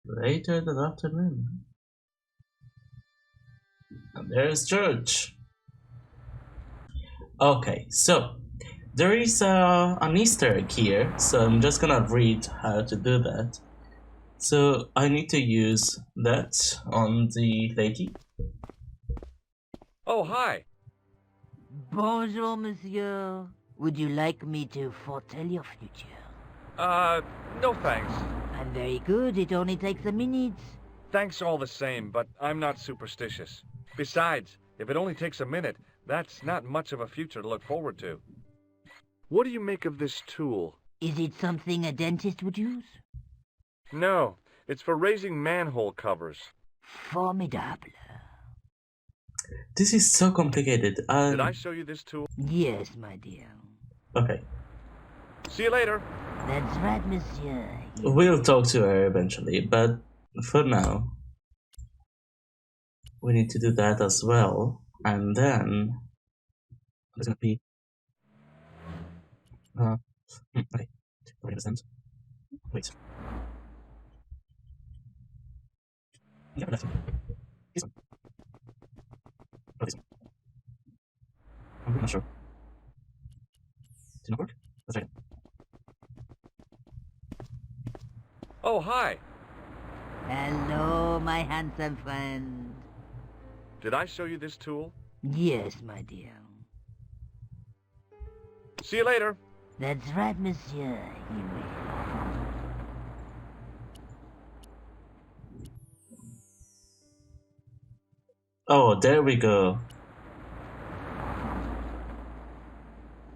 Later that afternoon. And there's George. Okay, so there is an Easter egg here, so I'm just gonna read how to do that. So I need to use that on the lady. Oh, hi. Bonjour, monsieur. Would you like me to foretell your future? No thanks. I'm very good. It only takes a minute. Thanks all the same, but I'm not superstitious. Besides, if it only takes a minute, that's not much of a future to look forward to. What do you make of this tool? Is it something a dentist would use? No, it's for raising manhole covers. Formidable. This is so complicated. Did I show you this tool? Yes, my dear. Okay. See you later. That's right, monsieur. We'll talk to her eventually, but for now, we need to do that as well. And then, it's gonna be. Okay. Don't understand. Wait. Yeah, that's this one. Oh, this one. I'm not sure. Did not work? Let's try it. Oh, hi. Hello, my handsome friend. Did I show you this tool? Yes, my dear. See you later. That's right, monsieur. You will. Oh, there we go.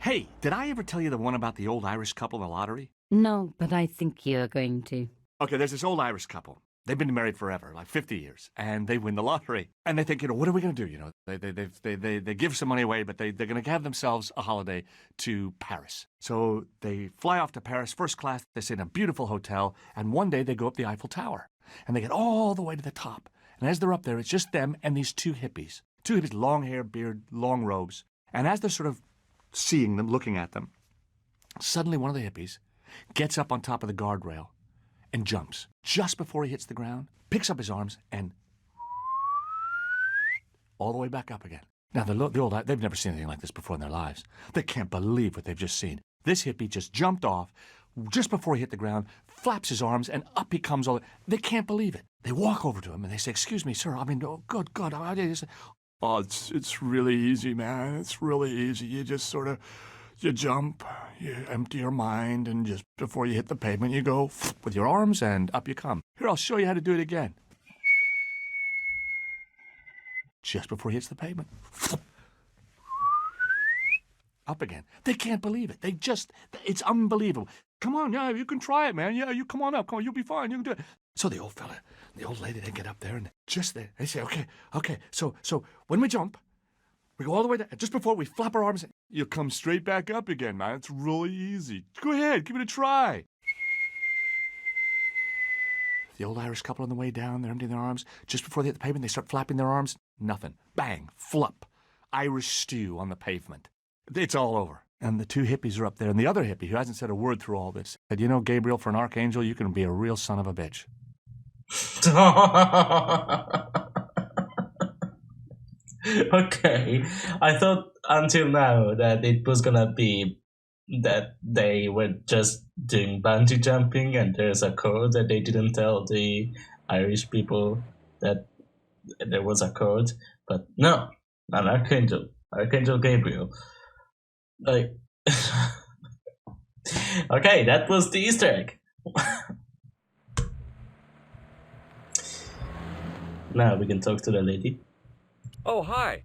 Hey, did I ever tell you the one about the old Irish couple in the lottery? No, but I think you're going to. Okay, there's this old Irish couple. They've been married forever, like 50 years, and they win the lottery. And they think, what are we going to do? They give some money away, but they're going to have themselves a holiday to Paris. So they fly off to Paris, first class. They stay in a beautiful hotel, and one day they go up the Eiffel Tower, and they get all the way to the top. And as they're up there, it's just them and these two hippies. Two hippies, long hair, beard, long robes. And as they're sort of seeing them, looking at them, suddenly one of the hippies gets up on top of the guardrail and jumps just before he hits the ground, picks up his arms, and all the way back up again. Now, the old, they've never seen anything like this before in their lives. They can't believe what they've just seen. This hippie just jumped off just before he hit the ground, flaps his arms, and up he comes. They can't believe it. They walk over to him, and they say, "Excuse me, sir. I mean, oh, good. Oh, it's really easy, man. It's really easy. You just sort of, you jump, you empty your mind, and just before you hit the pavement, you go with your arms, and up you come. Here, I'll show you how to do it again." Just before he hits the pavement, up again. They can't believe it. It's unbelievable. Come on, yeah, you can try it, man. Yeah, you come on up. Come on, you'll be fine. You can do it. So the old fella, the old lady, they get up there, and just there, they say, okay. So when we jump, we go all the way down. Just before we flap our arms, you'll come straight back up again, man. It's really easy. Go ahead, give it a try. The old Irish couple on the way down, they're emptying their arms. Just before they hit the pavement, they start flapping their arms. Nothing. Bang, flop. Irish stew on the pavement. It's all over. And the two hippies are up there, and the other hippie, who hasn't said a word through all this, said, "You know, Gabriel, for an archangel, you can be a real son of a bitch." Okay, I thought until now that it was gonna be that they were just doing bungee jumping and there's a code that they didn't tell the Irish people that there was a code, but no, an archangel, Archangel Gabriel. Like, okay, that was the Easter egg. Now we can talk to the lady. Oh, hi.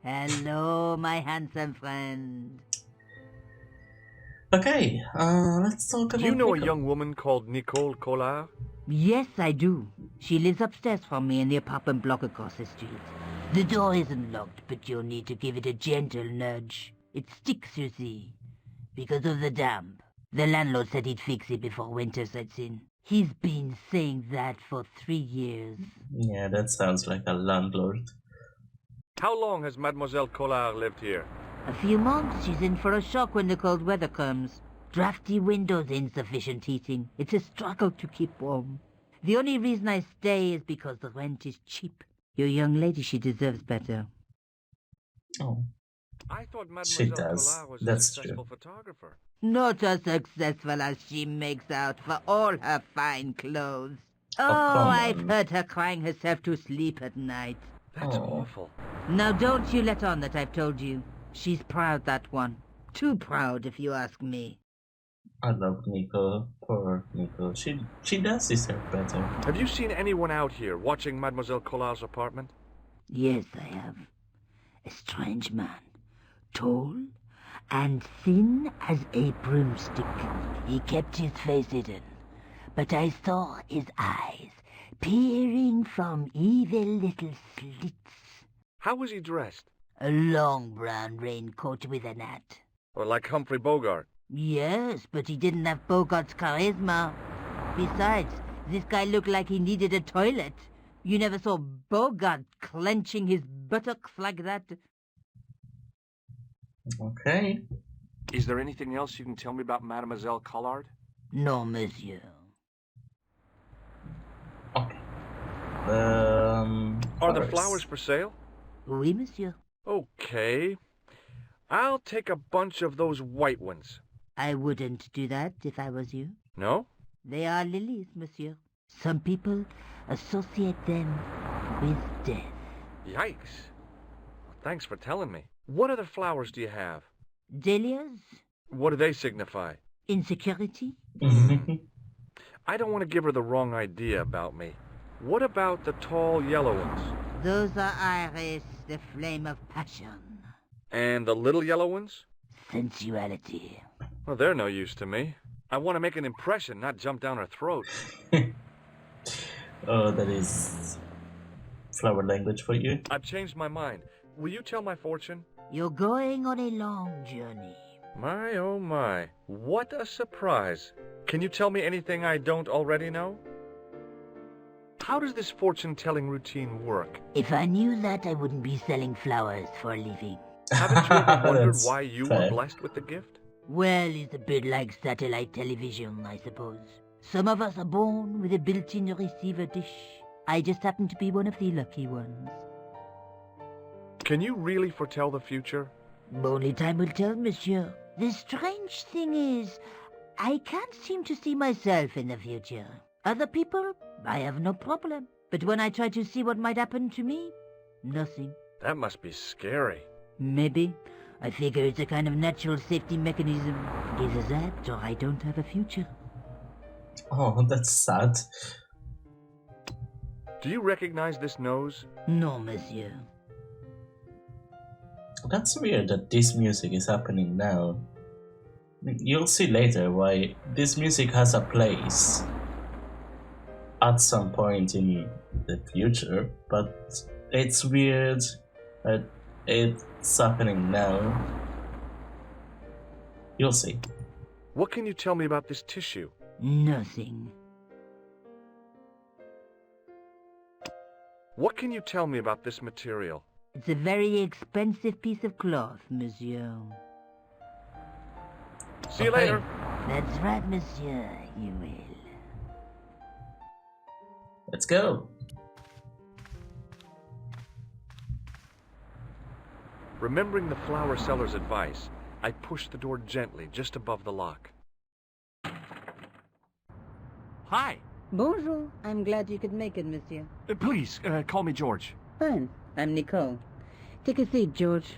Hello, my handsome friend. Okay, let's talk about. Do you know a Nico. young woman called Nicole Collard? Yes, I do. She lives upstairs from me in the apartment block across the street. The door isn't locked, but you'll need to give it a gentle nudge. It sticks, you see, because of the damp. The landlord said he'd fix it before winter sets in. He's been saying that for 3 years. Yeah, that sounds like a landlord. How long has Mademoiselle Collard lived here? A few months. She's in for a shock when the cold weather comes. Drafty windows, insufficient heating. It's a struggle to keep warm. The only reason I stay is because the rent is cheap. Your young lady, she deserves better. Oh, I thought she Mademoiselle does. Collard was a That's successful true. photographer. Not as successful as she makes out for all her fine clothes. Oh, Oh, come I've on. heard her crying herself to sleep at night. That's Oh. awful. Now don't you let on that I've told you. She's proud, that one. Too proud, if you ask me. I love Nico. Poor Nico. She does deserve better. Have you seen anyone out here watching Mademoiselle Collard's apartment? Yes, I have. A strange man. Tall and thin as a broomstick. He kept his face hidden, but I saw his eyes peering from evil little slits. How was he dressed? A long brown raincoat with an hat. Or like Humphrey Bogart? Yes, but he didn't have Bogart's charisma. Besides, this guy looked like he needed a toilet. You never saw Bogart clenching his buttocks like that. Okay. Is there anything else you can tell me about Mademoiselle Collard? No, monsieur. Okay. Are the flowers for sale? Oui, monsieur. Okay. I'll take a bunch of those white ones. I wouldn't do that if I was you. No? They are lilies, monsieur. Some people associate them with death. Yikes. Thanks for telling me. What other flowers do you have? Dahlias? What do they signify? Insecurity? I don't want to give her the wrong idea about me. What about the tall yellow ones? Those are iris, the flame of passion. And the little yellow ones? Sensuality. Well, they're no use to me. I want to make an impression, not jump down her throat. Oh, that is flower language for you. I've changed my mind. Will you tell my fortune? You're going on a long journey. My, oh my. What a surprise. Can you tell me anything I don't already know? How does this fortune-telling routine work? If I knew that, I wouldn't be selling flowers for a living. Haven't you ever wondered That's why you fair. were blessed with the gift? Well, it's a bit like satellite television, I suppose. Some of us are born with a built-in receiver dish. I just happen to be one of the lucky ones. Can you really foretell the future? Only time will tell, monsieur. The strange thing is, I can't seem to see myself in the future. Other people, I have no problem. But when I try to see what might happen to me, nothing. That must be scary. Maybe. I figure it's a kind of natural safety mechanism. Either that, or I don't have a future. Oh, that's sad. Do you recognize this nose? No, monsieur. That's weird that this music is happening now. You'll see later why this music has a place at some point in the future, but it's weird that it's happening now. You'll see. What can you tell me about this tissue? Nothing. What can you tell me about this material? It's a very expensive piece of cloth, monsieur. See you Okay. later. That's right, monsieur. You will. Let's go. Remembering the flower seller's advice, I pushed the door gently just above the lock. Hi. Bonjour. I'm glad you could make it, monsieur. Please, call me George. Fine. I'm Nico. Take a seat, George.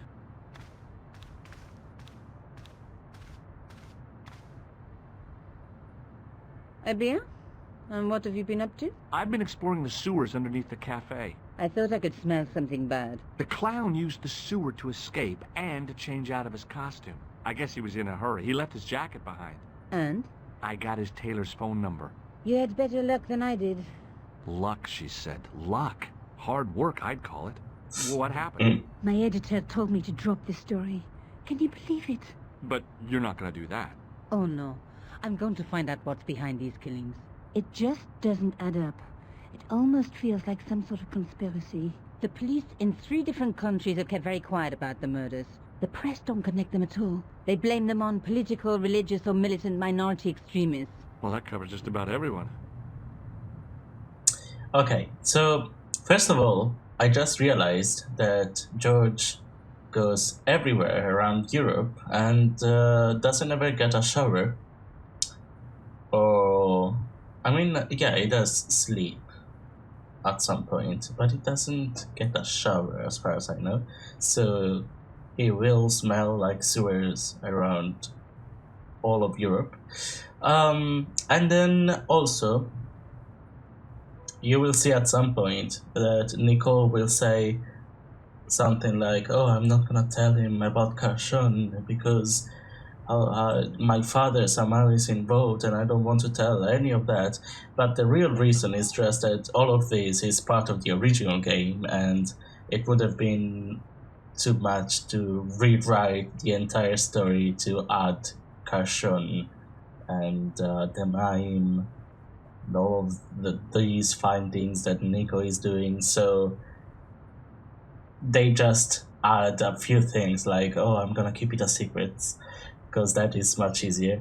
Eh bien? And what have you been up to? I've been exploring the sewers underneath the cafe. I thought I could smell something bad. The clown used the sewer to escape and to change out of his costume. I guess he was in a hurry. He left his jacket behind. And? I got his tailor's phone number. You had better luck than I did. Luck, she said. Luck. Hard work, I'd call it. What happened? My editor told me to drop this story. Can you believe it? But you're not going to do that. Oh no. I'm going to find out what's behind these killings. It just doesn't add up. It almost feels like some sort of conspiracy. The police in 3 different countries have kept very quiet about the murders. The press don't connect them at all. They blame them on political, religious, or militant minority extremists. Well, that covers just about everyone. Okay, so first of all, I just realized that George goes everywhere around Europe and doesn't ever get a shower. Or, I mean, yeah, he does sleep at some point, but he doesn't get a shower as far as I know. So he will smell like sewers around all of Europe. And then also, you will see at some point that Nico will say something like, "Oh, I'm not gonna tell him about Carshon because my father somehow is involved, and I don't want to tell any of that." But the real reason is just that all of this is part of the original game, and it would have been too much to rewrite the entire story to add Carshon and the mime and all of these fine things that Nico is doing. So they just add a few things like, "Oh, I'm gonna keep it a secret," because that is much easier.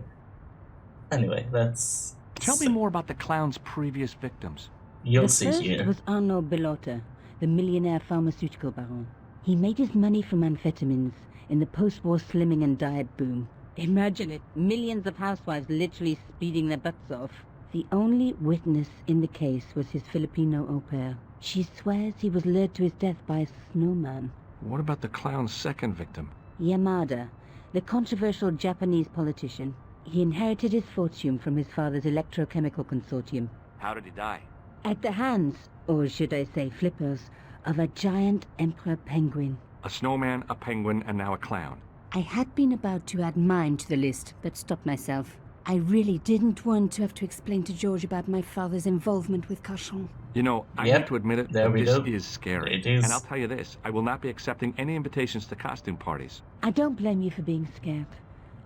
Anyway, that's... Tell me more about the clown's previous victims. You'll The see first here. was Arnaud Bellotta, the millionaire pharmaceutical baron. He made his money from amphetamines in the post-war slimming and diet boom. Imagine it, millions of housewives literally speeding their butts off. The only witness in the case was his Filipino au pair. She swears he was lured to his death by a snowman. What about the clown's second victim? Yamada, the controversial Japanese politician. He inherited his fortune from his father's electrochemical consortium. How did he die? At the hands, or should I say flippers, of a giant emperor penguin. A snowman, a penguin, and now a clown. I had been about to add mine to the list, but stopped myself. I really didn't want to have to explain to George about my father's involvement with Cachon. You know, I Yep, hate to admit it, there but we this go. is scary. It is. And I'll tell you this, I will not be accepting any invitations to costume parties. I don't blame you for being scared.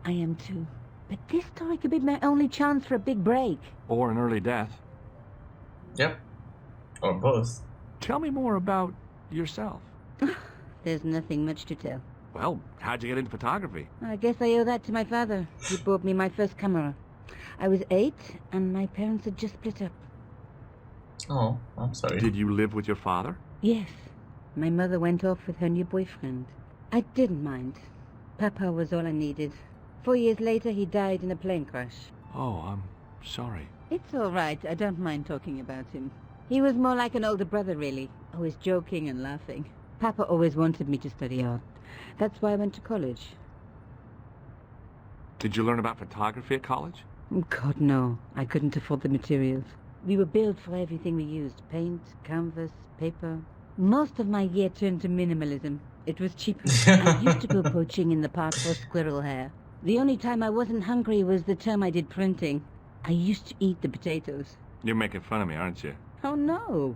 I am too. But this story could be my only chance for a big break. Or an early death. Yep. Or both. Tell me more about yourself. There's nothing much to tell. Well, how'd you get into photography? I guess I owe that to my father. He bought me my first camera. I was 8, and my parents had just split up. Oh, I'm sorry. Did you live with your father? Yes, my mother went off with her new boyfriend. I didn't mind. Papa was all I needed. 4 years later, he died in a plane crash. Oh, I'm sorry. It's all right. I don't mind talking about him. He was more like an older brother, really. Always joking and laughing. Papa always wanted me to study art. That's why I went to college. Did you learn about photography at college? God, no. I couldn't afford the materials. We were billed for everything we used. Paint, canvas, paper. Most of my year turned to minimalism. It was cheaper. I used to go poaching in the park for squirrel hair. The only time I wasn't hungry was the term I did printing. I used to eat the potatoes. You're making fun of me, aren't you? Oh, no.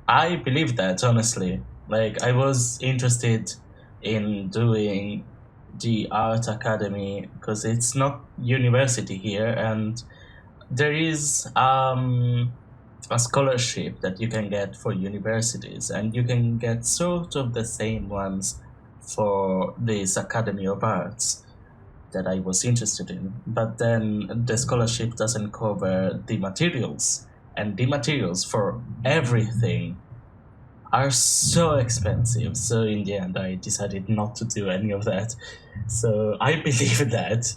I believe that, honestly. Like, I was interested in doing the art academy because it's not university here, and there is a scholarship that you can get for universities, and you can get sort of the same ones for this Academy of Arts that I was interested in. But then the scholarship doesn't cover the materials, and the materials for everything are so expensive. So in the end, I decided not to do any of that. So I believe that.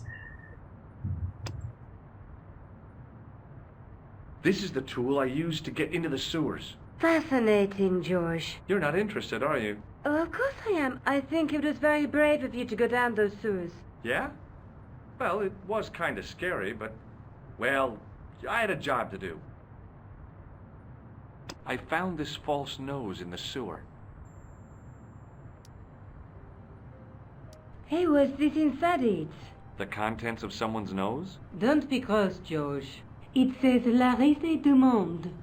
This is the tool I used to get into the sewers. Fascinating, George. You're not interested, are you? Oh, of course I am. I think it was very brave of you to go down those sewers. Yeah? Well, it was kind of scary, but, well, I had a job to do. I found this false nose in the sewer. Hey, what's this inside it? The contents of someone's nose? Don't be cross, George. It says La Risée du Monde.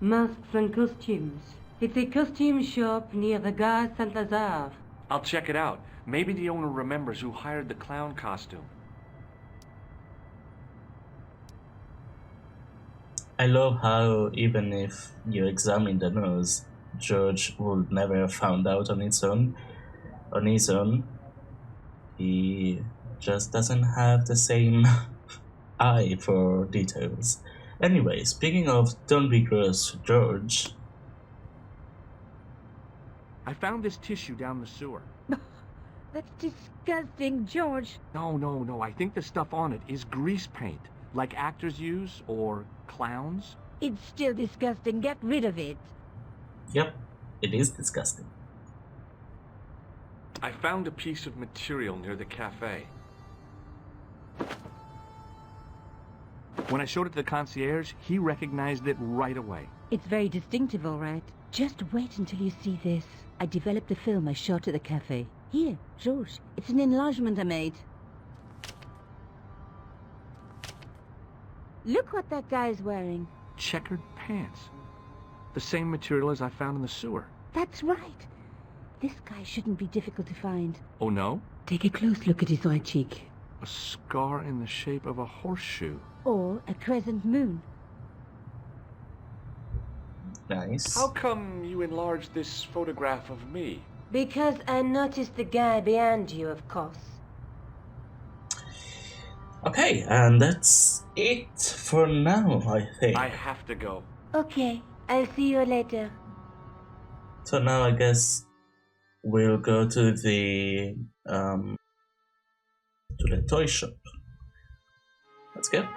Masks and costumes. It's a costume shop near the Gare Saint-Lazare. I'll check it out. Maybe the owner remembers who hired the clown costume. I love how even if you examine the nose, George would never have found out on its own. On his own, he just doesn't have the same eye for details. Anyway, speaking of don't be gross, George. I found this tissue down the sewer. That's disgusting, George. No. I think the stuff on it is grease paint, like actors use or clowns. It's still disgusting. Get rid of it. Yep, it is disgusting. I found a piece of material near the cafe. When I showed it to the concierge, he recognized it right away. It's very distinctive, all right. Just wait until you see this. I developed a film I shot at the cafe. Here, George, it's an enlargement I made. Look what that guy's wearing. Checkered pants. The same material as I found in the sewer. That's right. This guy shouldn't be difficult to find. Oh no? Take a close look at his right cheek. A scar in the shape of a horseshoe. Or a crescent moon. Nice. How come you enlarged this photograph of me? Because I noticed the guy behind you, of course. Okay, and that's it for now, I think. I have to go. Okay, I'll see you later. So now I guess we'll go to the toy shop. Let's go.